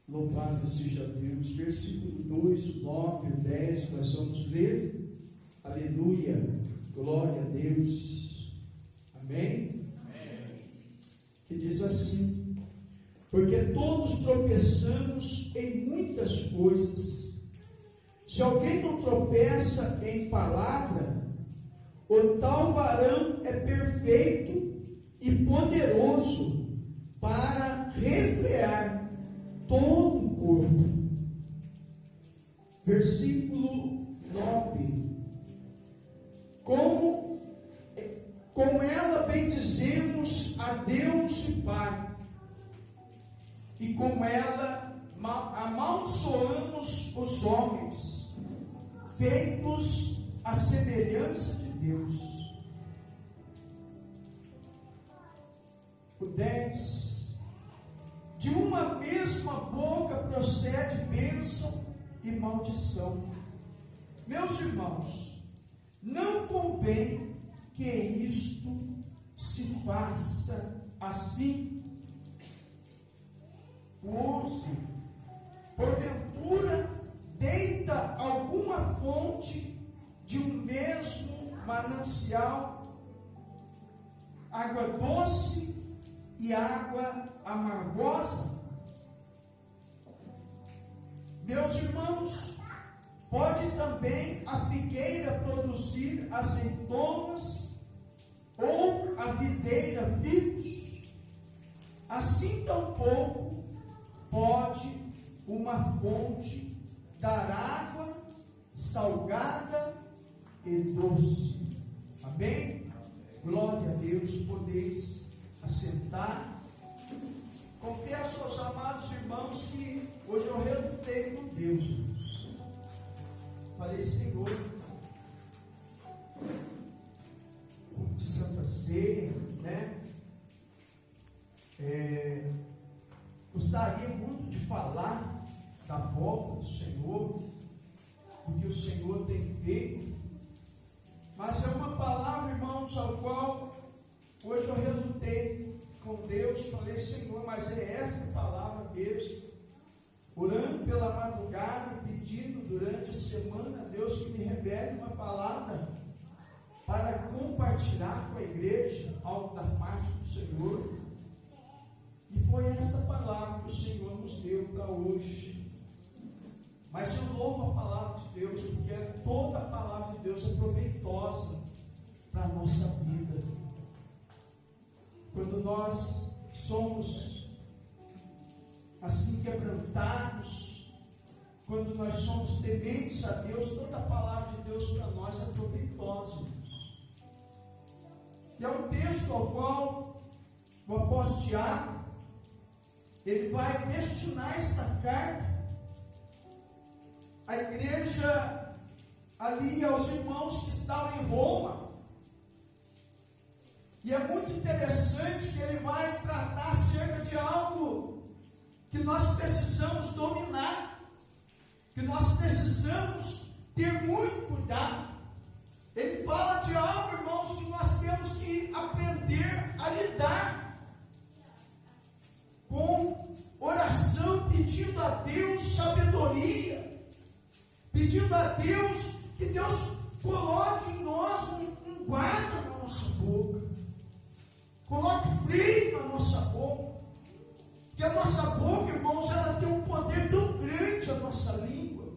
Louvado seja Deus. Versículo 2, 9 e 10, nós vamos ler. Aleluia. Glória a Deus. Amém? Amém. Que diz assim: porque todos tropeçamos em muitas coisas. Se alguém não tropeça em palavra, o tal varão é perfeito e poderoso para refrear todo o corpo. Versículo 9. Com ela bendizemos a Deus e Pai, e com ela amaldiçoamos os homens, feitos à semelhança de Deus. O 10. De uma mesma boca procede bênção e maldição. Meus irmãos, não convém que isto se faça assim. 11. Porventura deita alguma fonte de um mesmo manancial água doce e água amargosa? Meus irmãos, pode também a figueira produzir azeitonas ou a videira figos? Assim tampouco pode uma fonte dar água salgada e doce. Amém? Glória a Deus. Podeis assentar. Confesso aos amados irmãos que hoje eu relutei com Deus, irmãos. Falei, Senhor, de Santa Ceia, né? Gostaria muito de falar da volta do Senhor, do que o Senhor tem feito, mas é uma palavra, irmãos, ao qual hoje eu relutei com Deus. Falei, Senhor, mas é esta palavra mesmo, orando pela madrugada, pedindo durante a semana a Deus que me revele uma palavra para compartilhar com a igreja algo da parte do Senhor. E foi esta palavra que o Senhor nos deu para hoje. Mas eu louvo a palavra de Deus, porque toda a palavra de Deus é proveitosa para a nossa vida. Quando nós somos assim quebrantados, quando nós somos tementes a Deus, toda a palavra de Deus para nós é proveitosa. E é um texto ao qual o apóstolo Tiago, ele vai destinar esta carta à igreja ali, aos irmãos que estavam em Roma. E é muito interessante que ele vai tratar acerca de algo que nós precisamos dominar, que nós precisamos ter muito cuidado. Ele fala de algo, irmãos, que nós temos que aprender a lidar com oração, pedindo a Deus sabedoria, pedindo a Deus que Deus coloque em nós um guarda na nossa boca, coloque freio na nossa boca, que a nossa boca, irmãos, ela tem um poder tão grande, a nossa língua.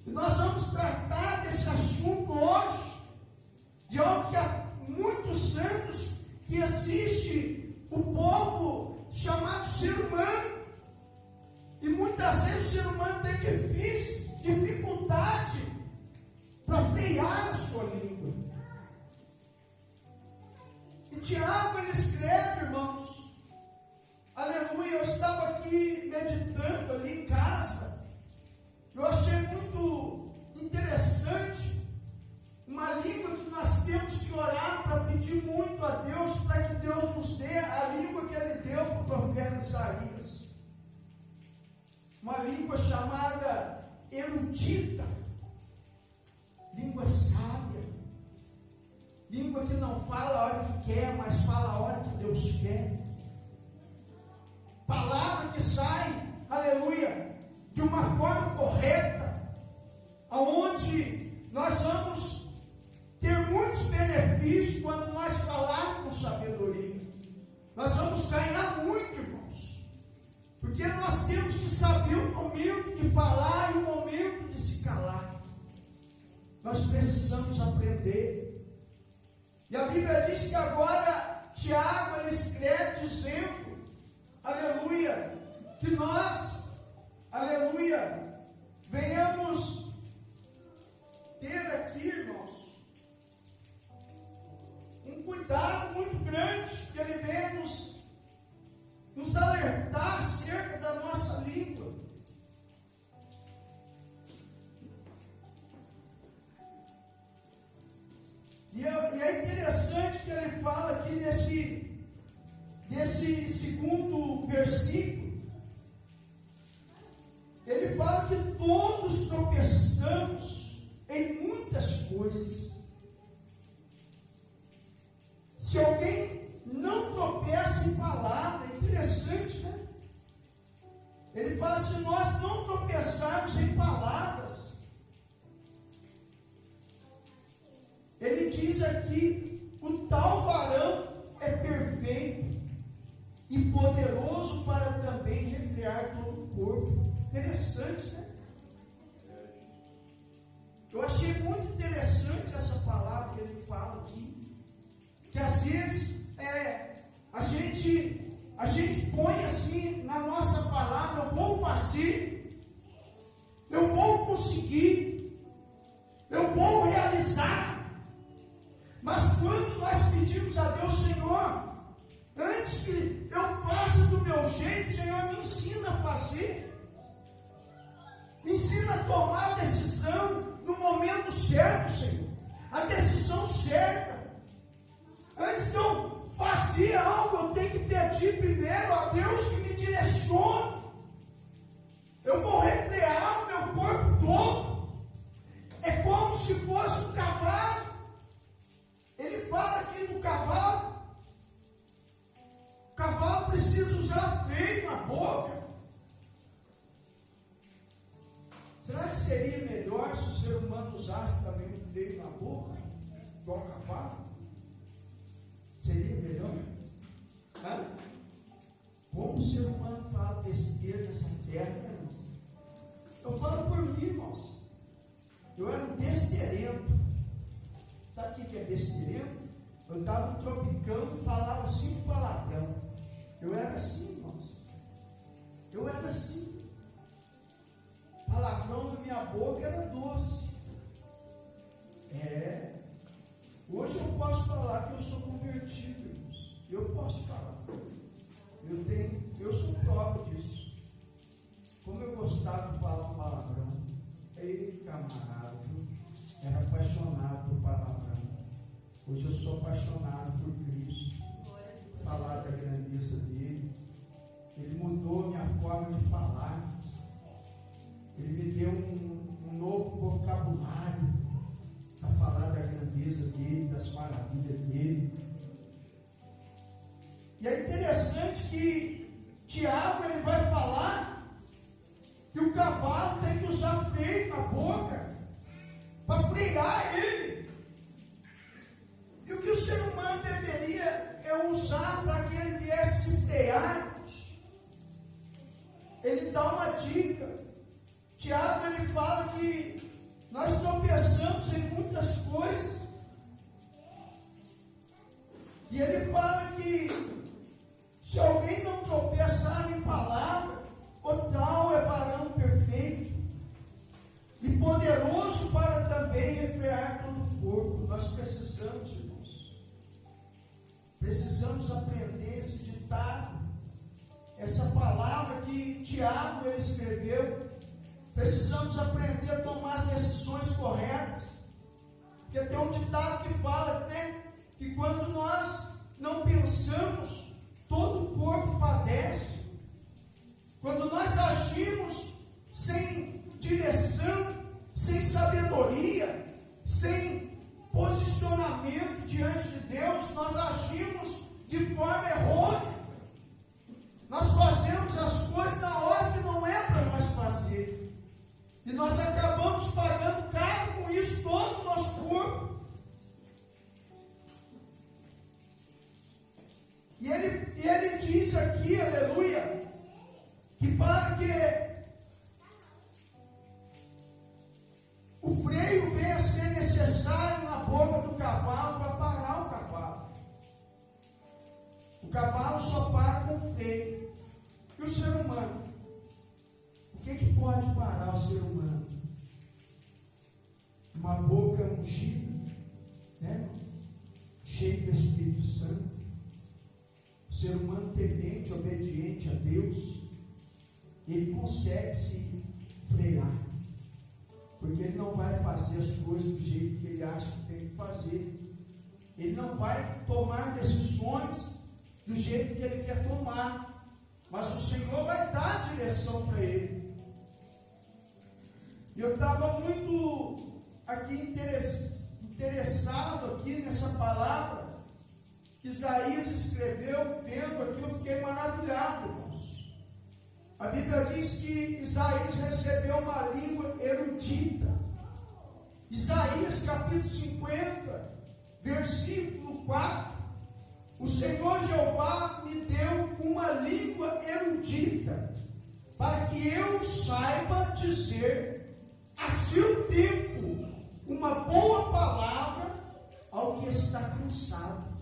E nós vamos tratar desse assunto hoje, de algo que há muitos anos que existe o povo chamado ser humano, e muitas vezes o ser humano tem dificuldade para frear a sua língua. E Tiago, ele escreve, irmãos, aleluia. Eu estava aqui meditando ali em casa, eu achei muito interessante uma língua que nós temos que orar para pedir muito a Deus, para que Deus nos dê a língua que Ele deu para o profeta Isaías. Uma língua chamada erudita, língua sábia, língua que não fala a hora que quer, mas fala a hora que Deus quer. Palavra que sai, aleluia, aleluia, de uma forma correta, aonde nós vamos ter muitos benefícios quando nós falarmos com sabedoria. Nós vamos ganhar muito, irmãos, porque nós temos que saber o momento de falar e o momento de se calar. Nós precisamos aprender. E a Bíblia diz que agora Tiago, ele escreve dizendo, aleluia, que nós, aleluia, venhamos ter aqui, irmãos, um cuidado muito grande, que ele venha nos alertar acerca da nossa língua. E é interessante que ele fala aqui nesse segundo versículo. Ele fala que todos tropeçamos em muitas coisas. Se alguém não tropeça em palavra, é interessante, né? Ele fala, se nós não tropeçarmos em palavras, ele diz aqui, o tal varão é perfeito e poderoso para também refrear todo o corpo. Interessante, né? Eu achei muito interessante essa palavra que ele fala aqui, que às vezes a gente põe assim na nossa palavra, eu vou fazer, eu vou conseguir, eu vou realizar. Mas quando nós pedimos a Deus, Senhor, antes que eu faça do meu jeito, Senhor, me ensina a fazer, me ensina a tomar a decisão no momento certo, Senhor, a decisão certa. Antes de eu fazer algo, eu tenho que pedir primeiro a Deus que me direcione. Eu vou refrear o meu corpo todo. É como se fosse um cavalo. Ele fala aqui do cavalo. O cavalo precisa usar freio na boca. Será que seria melhor se o ser humano usasse também um freio na boca, igual o cavalo? Seria melhor? Hã? Como o ser humano fala besteira nessa terra, irmãos? Eu falo por mim, irmãos. Eu era um besteirento. Sabe o que é besteirento? Eu estava no Tropicão e falava 5 palavrão. Eu era assim, irmãos. Eu era assim. Palavrão na minha boca era doce. Hoje eu posso falar que eu sou convertido, irmãos. Eu posso falar. Eu sou prova disso. Como eu gostava de falar um palavrão. Ei, camarada, eu era apaixonado por palavrão. Hoje eu sou apaixonado por Cristo. Falar da grandeza dele. Ele mudou a minha forma de falar. Ele me deu um novo vocabulário a falar da grandeza dele, das maravilhas dele. E é interessante que Tiago ele vai falar que o cavalo tem que usar freio na boca para frear ele. E o que o ser humano deveria usar para que ele viesse se frear? Ele dá uma dica. Tiago ele fala que nós tropeçamos em muitas coisas. E ele fala que se alguém não tropeçar em palavra, o tal é varão perfeito e poderoso para também refrear todo o corpo. Nós precisamos, irmãos, precisamos aprender esse ditado, essa palavra que Tiago ele escreveu. Precisamos aprender a tomar as decisões corretas. Porque tem um ditado que fala até que quando nós não pensamos, todo o corpo padece. Quando nós agimos sem direção, sem sabedoria, sem posicionamento diante de Deus, nós agimos de forma errônea. Nós fazemos as coisas na hora que não é que para que o freio venha a ser necessário na boca do cavalo para parar o cavalo. O cavalo só para com o freio. E o ser humano? O que pode parar o ser humano? Uma boca ungida, né? Cheia do Espírito Santo. O ser humano temente, obediente a Deus, ele consegue se frear. Porque ele não vai fazer as coisas do jeito que ele acha que tem que fazer. Ele não vai tomar decisões do jeito que ele quer tomar. Mas o Senhor vai dar a direção para ele. E eu estava muito aqui interessado aqui nessa palavra que Isaías escreveu, vendo aqui, eu fiquei maravilhado, irmãos. A Bíblia diz que Isaías recebeu uma língua erudita. Isaías capítulo 50, versículo 4. O Senhor Jeová me deu uma língua erudita, para que eu saiba dizer a seu tempo uma boa palavra ao que está cansado.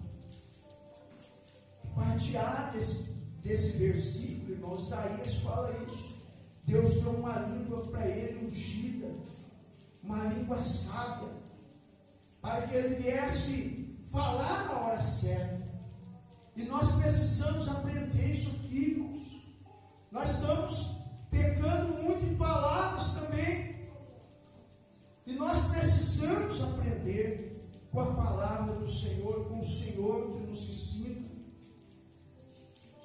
Partear desse versículo, irmão, Isaías fala isso. Deus deu uma língua para ele ungida, uma língua sábia, para que ele viesse falar na hora certa. E nós precisamos aprender isso aqui, irmãos. Nós estamos pecando muito em palavras também. E nós precisamos aprender com a palavra do Senhor, com o Senhor que nos ensina.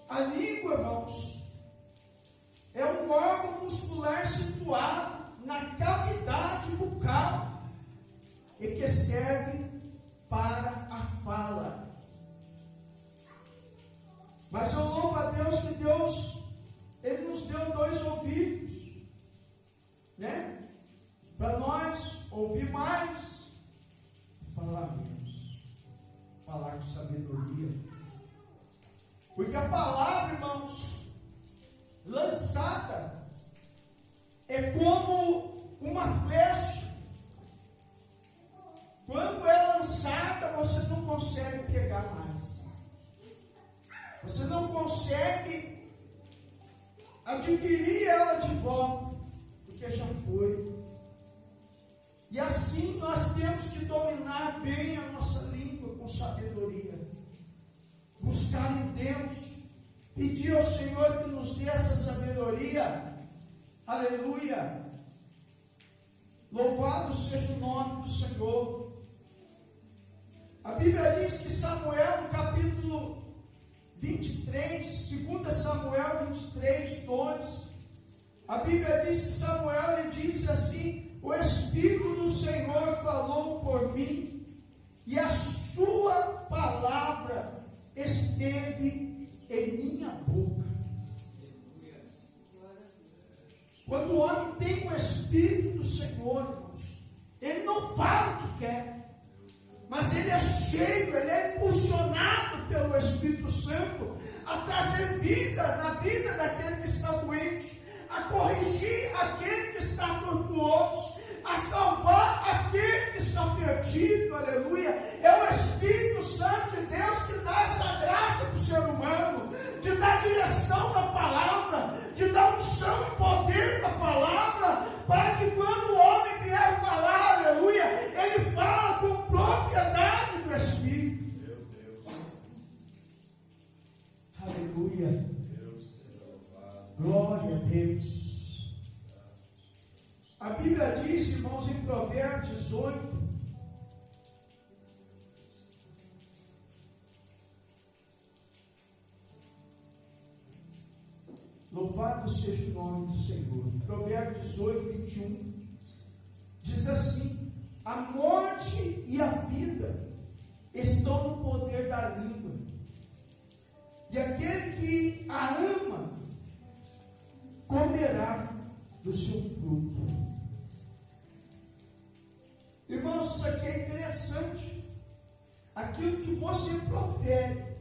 A língua, irmãos, é um órgão muscular situado na cavidade bucal e que serve para a fala. Mas eu louvo a Deus que Deus, Ele nos deu 2 ouvidos, né? Para nós ouvir mais e falar menos. Falar com sabedoria. Porque a palavra, irmãos, lançada, é como uma flecha. Quando é lançada, você não consegue pegar mais. Você não consegue adquirir ela de volta, porque já foi. E assim nós temos que dominar bem a nossa língua com sabedoria. Buscar em Deus, pedir ao Senhor que nos dê essa sabedoria. Aleluia! Louvado seja o nome do Senhor. A Bíblia diz que Samuel, no capítulo 23, 2 Samuel 23, 2, a Bíblia diz que Samuel lhe disse assim: o Espírito do Senhor falou por mim, e a sua palavra esteve em minha boca. Quando o homem tem o Espírito do Senhor, irmãos, ele não fala o que quer, mas ele é cheio, ele é impulsionado pelo Espírito Santo a trazer vida na vida daquele que está doente, a corrigir aquele que está tortuoso, a salvar aquele que está perdido. Aleluia! É o Espírito Santo de Deus que dá essa graça para o ser humano, de dar direção da palavra, de dar unção e poder da palavra, para que quando o homem vier falar, aleluia, ele fala com propriedade do Espírito. Meu Deus. Aleluia. Glória a Deus. A Bíblia diz, irmãos, em Provérbios 18, louvado seja o nome do Senhor. Provérbios 18, 21, diz assim: a morte e a vida estão no poder da língua, e aquele que a ama comerá do seu fruto. Irmãos, isso aqui é interessante. Aquilo que você profere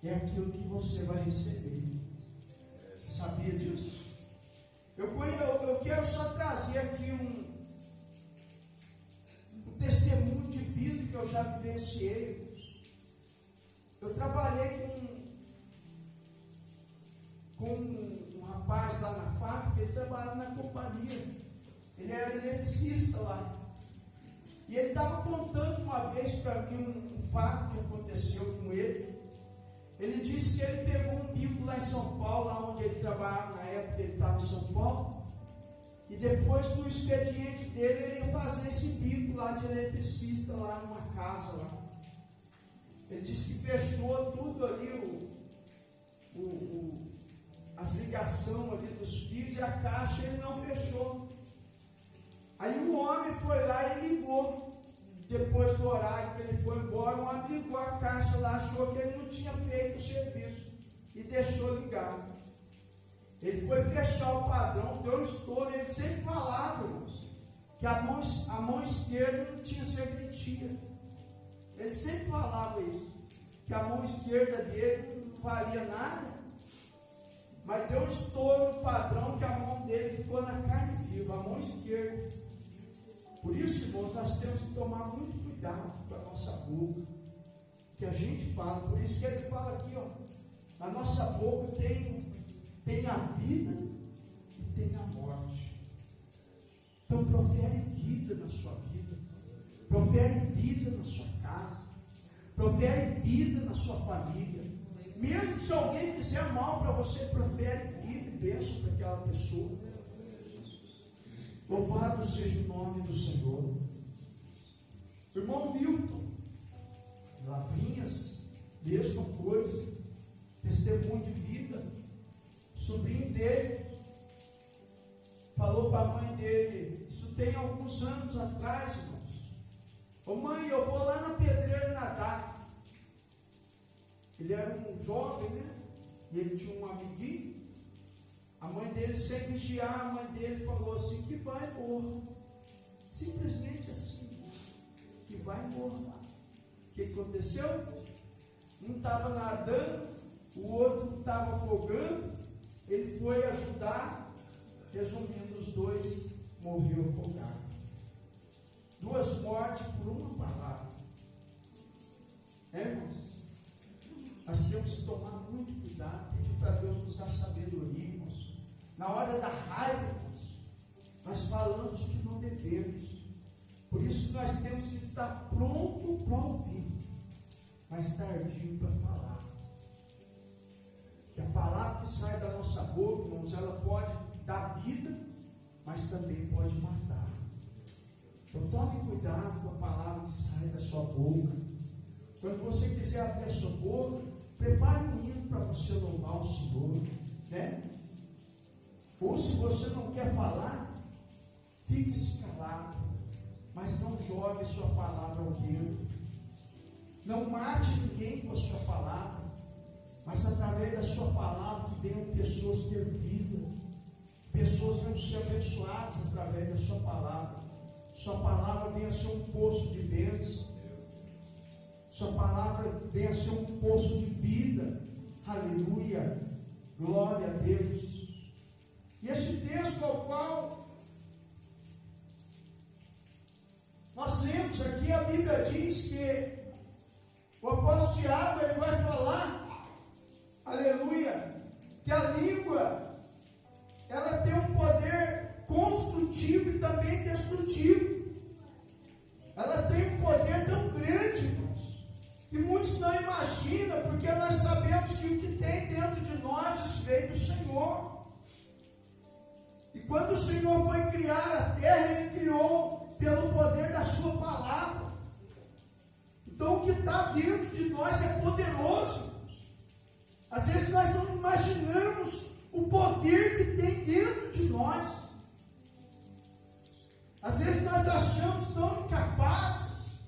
é aquilo que você vai receber. Sabe? eu quero só trazer aqui um testemunho de vida que eu já vivenciei. Eu trabalhei com um rapaz lá na fábrica, ele trabalhava na companhia, ele era eletricista lá. E ele estava contando uma vez para mim um fato que aconteceu com ele. Ele disse que ele pegou um bico lá em São Paulo, lá onde ele trabalhava, na época ele estava em São Paulo, e depois do expediente dele, ele ia fazer esse bico lá de eletricista, lá numa casa lá. Ele disse que fechou tudo ali, as ligações ali dos fios, e a caixa ele não fechou. Aí o homem foi lá e ligou. Depois do horário que ele foi embora, o homem ligou a caixa lá, achou que ele não tinha feito o serviço e deixou ligado. Ele foi fechar o padrão, deu um estouro. Ele sempre falava, irmãos, que a mão esquerda não tinha serventia. Ele sempre falava isso, que a mão esquerda dele não valia nada, mas deu um estouro no padrão que a mão dele ficou na carne viva, a mão esquerda. Por isso, irmãos, nós temos que tomar muito cuidado com a nossa boca, que a gente fala. Por isso que ele fala aqui, ó, a nossa boca tem a vida e tem a morte. Então profere vida na sua vida, profere vida na sua casa, profere vida na sua família. Mesmo se alguém fizer mal para você, profere vida e bênção para aquela pessoa. Louvado seja o nome do Senhor. O irmão Milton, Lavrinhas, mesma coisa, testemunho de vida. O sobrinho dele falou para a mãe dele, isso tem alguns anos atrás, irmãos. Ô mãe, eu vou lá na Pedreira nadar. Ele era um jovem, né? E ele tinha um amiguinho. A mãe dele, sem vigiar, a mãe dele falou assim, que vai morrer. Simplesmente assim, que vai morrer. O que aconteceu? Um estava nadando, o outro estava afogando, ele foi ajudar, resumindo, os dois morreram afogados. 2 mortes por uma palavra. Irmãos? Nós temos que tomar muito cuidado, pedir para Deus nos dar sabedoria, irmãos. Na hora da raiva, irmãos, nós falamos o que não devemos. Por isso nós temos que estar pronto para ouvir, mas tardio para falar. Que a palavra que sai da nossa boca, irmãos, ela pode dar vida, mas também pode matar. Então tome cuidado com a palavra que sai da sua boca. Quando você quiser abrir a sua boca, prepare um hino para você louvar o Senhor, né? Ou se você não quer falar, fique-se calado, mas não jogue a sua palavra ao vento. Não mate ninguém com a sua palavra, mas através da sua palavra que venham pessoas ter vida, pessoas venham ser abençoadas através da sua palavra. Sua palavra venha ser um poço de bênção. Sua palavra venha a ser um poço de vida. Aleluia. Glória a Deus. E esse texto ao qual nós lemos aqui, a Bíblia diz que o apóstolo Tiago, ele vai falar, aleluia, que a língua, ela tem um poder construtivo e também destrutivo. Ela tem um poder tão grande, irmãos, que muitos não imaginam, porque nós sabemos que o que tem dentro de nós, isso veio do Senhor. E quando o Senhor foi criar a terra, Ele criou pelo poder da sua palavra. Então o que está dentro de nós é poderoso. Às vezes nós não imaginamos o poder que tem dentro de nós. Às vezes nós achamos tão incapazes,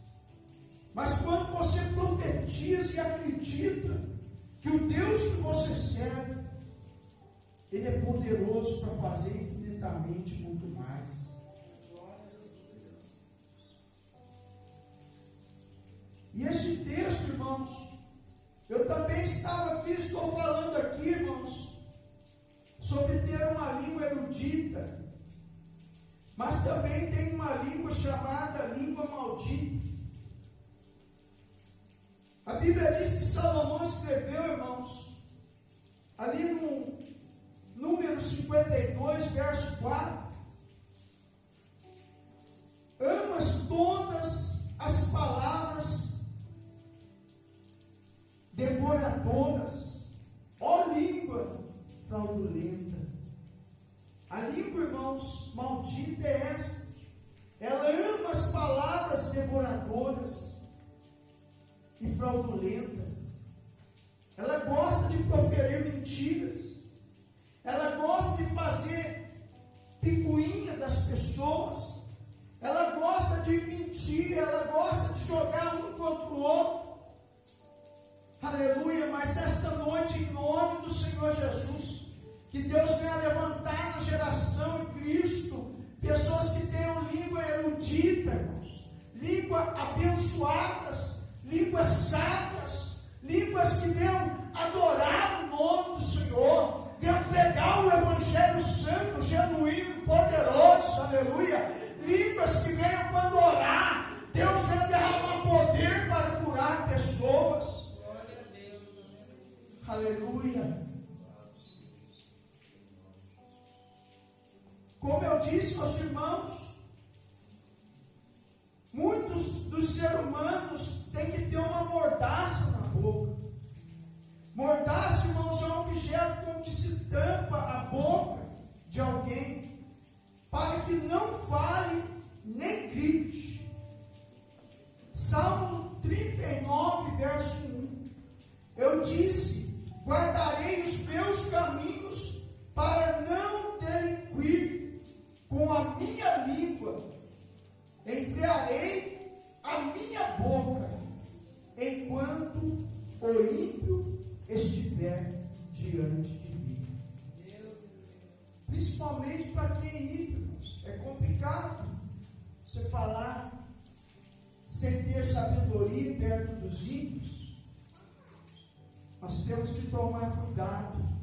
mas quando você profetiza e acredita que o Deus que você serve, Ele é poderoso para fazer infinitamente muito mais. E esse texto, irmãos, eu também estava aqui, estou falando aqui, irmãos, sobre ter uma língua erudita. erudita, mas também tem uma língua chamada língua maldita. A Bíblia diz que Salomão escreveu, irmãos, ali no número 52, verso 4: amas todas as palavras devoradoras, ó língua fraudulenta. A língua, irmãos, maldita é essa. Ela ama as palavras devoradoras e fraudulenta. Ela gosta de proferir mentiras. Ela gosta de fazer picuinha das pessoas. Ela gosta de mentir. Ela gosta de jogar um contra o outro. Aleluia. Mas nesta noite, em nome do Senhor Jesus, que Deus venha levantar na geração em Cristo pessoas que tenham língua erudita, irmãos, língua abençoadas, línguas sábias, línguas que venham adorar o nome do Senhor, venham pregar o Evangelho santo, genuíno, poderoso, aleluia. Línguas que venham quando orar, Deus venha derramar poder para curar pessoas. Glória a Deus. Aleluia. Como eu disse aos irmãos, muitos dos seres humanos têm que ter uma mordaça na boca. Mordaça, irmãos, é um objeto com que se tampa a boca de alguém, para que não fale nem grite. Salmo 39, verso 1: eu disse, guardarei os meus caminhos para não delinquir com a minha língua. Enfriarei a minha boca enquanto o ímpio estiver diante de mim. Principalmente para quem é ímpio. É complicado você falar sem ter sabedoria perto dos ímpios. Nós temos que tomar cuidado.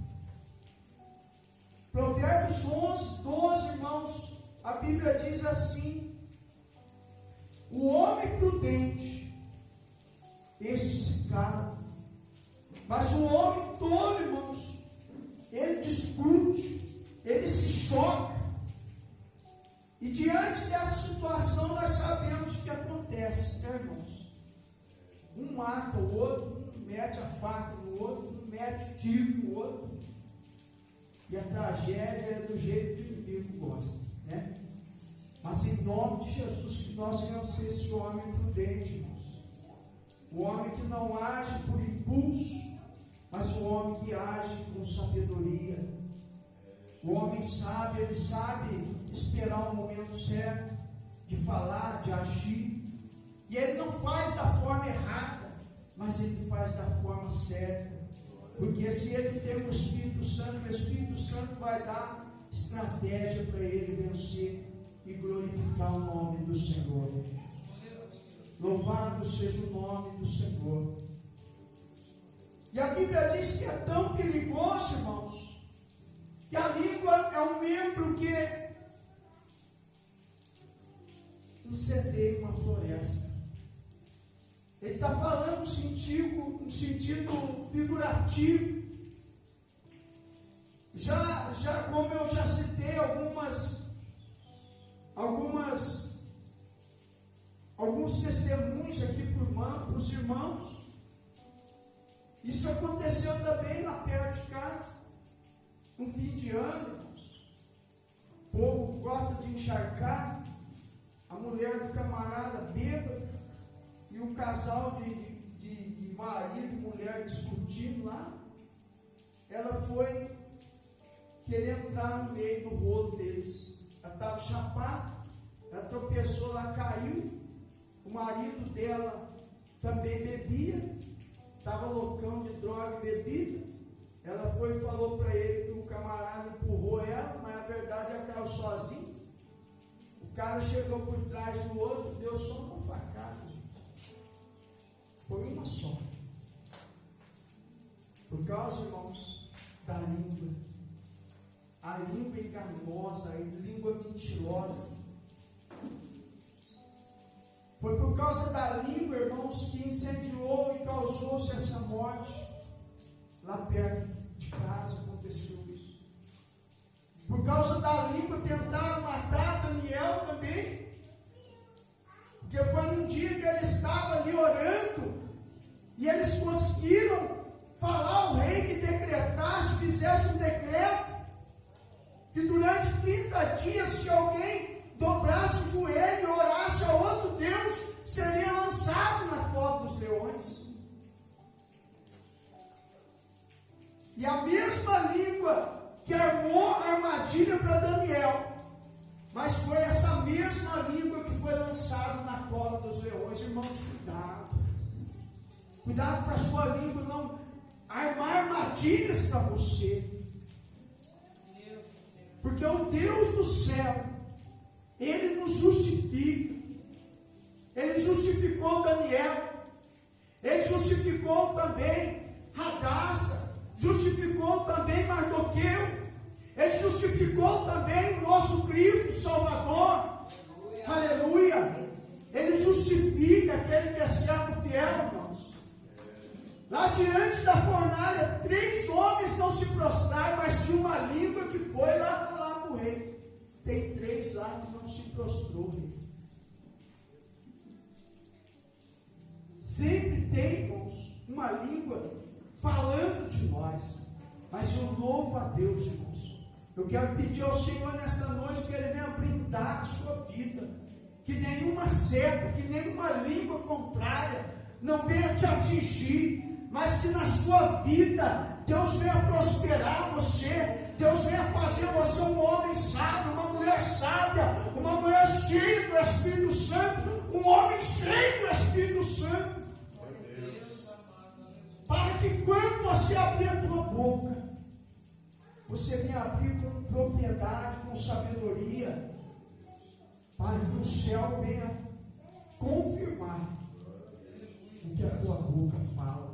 Provérbios 11, 12, irmãos, a Bíblia diz assim: o homem prudente, este se cala, mas o homem tolo, irmãos, ele discute, ele se choca. E diante dessa situação nós sabemos o que acontece, né, irmãos? Um mata o outro, um mete a faca no outro, um mete o tiro no outro. E a tragédia é do jeito que o inimigo gosta, né? Mas em nome de Jesus, que nós venhamos ser esse homem prudente, irmãos. O homem que não age por impulso, mas o homem que age com sabedoria. O homem sábio, ele sabe esperar o momento certo de falar, de agir. E ele não faz da forma errada, mas ele faz da forma certa. Porque se ele tem o Espírito Santo vai dar estratégia para ele vencer e glorificar o nome do Senhor. Louvado seja o nome do Senhor. E a Bíblia diz que é tão perigoso, irmãos, que a língua é um membro que incendeia uma floresta. Ele está falando no sentido figurativo. Já como eu já citei alguns testemunhos aqui para os irmãos, isso aconteceu também lá perto de casa, no fim de ano, irmãos. O povo gosta de encharcar, a mulher do camarada bêbada, e um casal de marido e mulher discutindo lá. Ela foi querer entrar no meio do rolo deles. Ela estava chapada, ela tropeçou lá, caiu. O marido dela também bebia, estava loucão de droga e bebida. Ela foi e falou para ele que o camarada empurrou ela, mas na verdade ela caiu sozinha. O cara chegou por trás do outro, deu só uma facada. Foi uma só. Por causa, irmãos, da língua. a língua enganosa, a língua mentirosa. Foi por causa da língua, irmãos, que incendiou e causou-se essa morte. Lá perto de casa aconteceu isso. Por causa da língua tentaram matar Daniel também. Porque foi num dia que ele estava ali orando e eles conseguiram falar ao rei que decretasse, fizesse um decreto que durante 30 dias, se alguém dobrasse o joelho e orasse a outro Deus, seria lançado na cova dos leões. E a mesma língua que armou a armadilha para Daniel, mas foi essa mesma língua que foi lançada na cova dos leões. Irmãos, cuidado. Cuidado para a sua língua não armar armadilhas para você. Porque o Deus do céu, Ele nos justifica. Ele justificou Daniel. Ele justificou também Radassa. Justificou também Mardoqueu. Ele justificou também o nosso Cristo Salvador. Aleluia. Ele justifica aquele que é servo fiel, irmãos. Lá diante da fornalha, 3 homens não se prostraram, mas tinha uma língua que foi lá falar com o rei. Tem 3 lá que não se prostrou, rei. Sempre tem, irmãos, uma língua falando de nós. Mas eu louvo a Deus, irmãos. Eu quero pedir ao Senhor nesta noite que Ele venha brindar a sua vida. Que nenhuma seta, que nenhuma língua contrária não venha te atingir. Mas que na sua vida Deus venha prosperar você. Deus venha fazer você um homem sábio, uma mulher sábia, uma mulher cheia do Espírito Santo, um homem cheio do Espírito Santo. Para que quando você abrir a tua boca, você venha abrir com propriedade, com sabedoria, para que o céu venha confirmar o que a tua boca fala.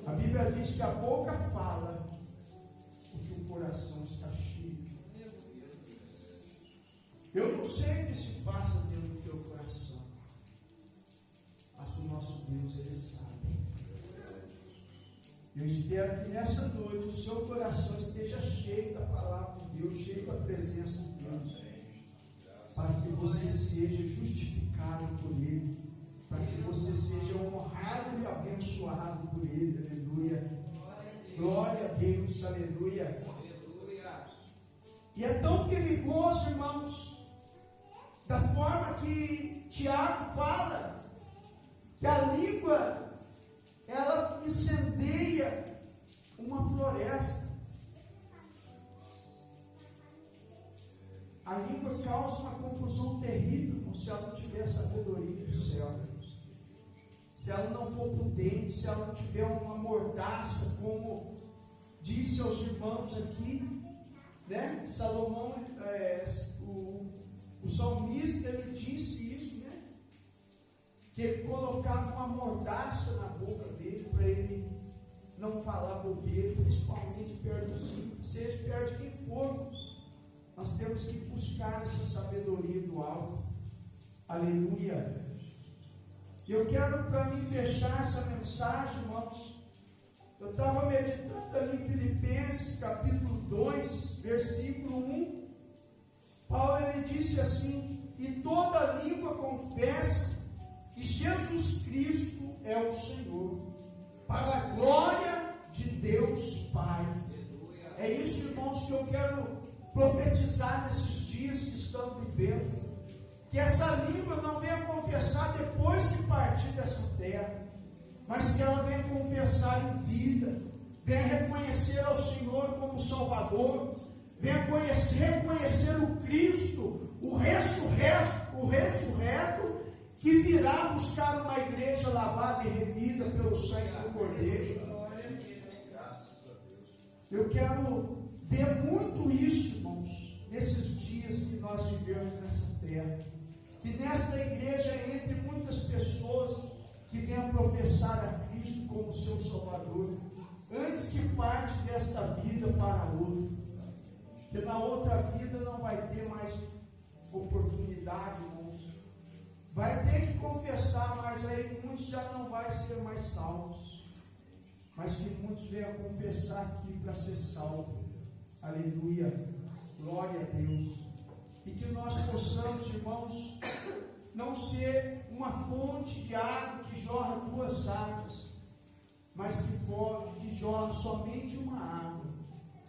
A Bíblia diz que a boca fala o que o coração está cheio. Eu não sei o que se passa dentro do teu coração, mas o nosso Deus, Ele sabe. Eu espero que nessa noite o seu coração esteja cheio da palavra de Deus, cheio da presença de Deus, para que você seja justificado por Ele, para que você seja honrado e abençoado por Ele. Aleluia. Glória a Deus. Aleluia. E é tão perigoso, irmãos, da forma que Tiago fala, que a língua, ela incendeia uma floresta. A língua causa uma confusão terrível se ela não tiver sabedoria do céu. Se ela não for prudente, se ela não tiver uma mordaça, como disse aos irmãos aqui, né? Salomão, o salmista, ele disse isso, né? Que ele colocava uma mordaça na boca dele, para ele não falar bobeira, principalmente perto dos filhos, seja perto de quem for. Nós temos que buscar essa sabedoria do alto. Aleluia. Eu quero, para mim, fechar essa mensagem, irmãos. Eu estava meditando ali em Filipenses, capítulo 2, versículo 1. Paulo, ele disse assim: e toda língua confesse que Jesus Cristo é o Senhor, para a glória de Deus Pai. É isso, irmãos, que eu quero profetizar nesses dias que estamos vivendo. Que essa língua não venha confessar depois que partir dessa terra, mas que ela venha confessar em vida, venha reconhecer ao Senhor como Salvador, venha reconhecer o Cristo, o ressurreto, que virá buscar uma igreja lavada e remida pelo sangue do Cordeiro. Eu quero ver muito isso, irmãos, nesses dias que nós vivemos nessa terra. Que nesta igreja entre muitas pessoas que venham professar a Cristo como seu Salvador, antes que parte desta vida para outra. que na outra vida não vai ter mais oportunidade, irmãos. Vai ter que confessar, mas aí muitos já não vai ser mais salvos. Mas que muitos venham confessar aqui para ser salvo. Aleluia. Glória a Deus. E que nós possamos, irmãos, não ser uma fonte de água que jorra duas águas, mas que jorra somente uma água,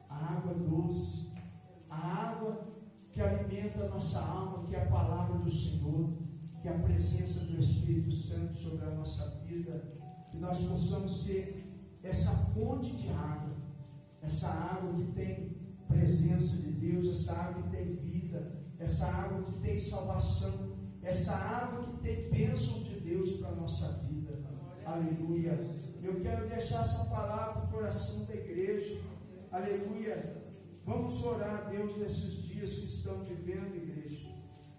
a água doce, a água que alimenta a nossa alma, que é a palavra do Senhor, que é a presença do Espírito Santo sobre a nossa vida, que nós possamos ser essa fonte de água, essa água que tem presença de Deus, essa água que tem vida, essa água que tem salvação, essa água que tem bênção de Deus para a nossa vida. Aleluia. Eu quero deixar essa palavra no coração da igreja. Aleluia. Vamos orar a Deus nesses dias que estão vivendo, igreja,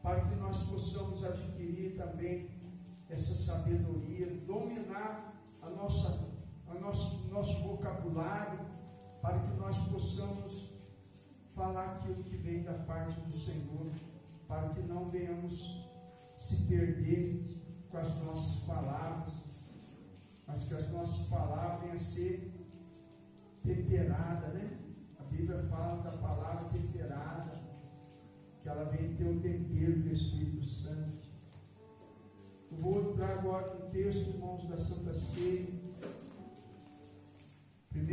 para que nós possamos adquirir também essa sabedoria, dominar nosso vocabulário, para que nós possamos falar aquilo que vem da parte do Senhor, para que não venhamos se perder com as nossas palavras, mas que as nossas palavras venham a ser temperadas, né? A Bíblia fala da palavra temperada, que ela vem ter o tempero do Espírito Santo. Eu vou entrar agora no texto, irmãos, da Santa Ceia. 1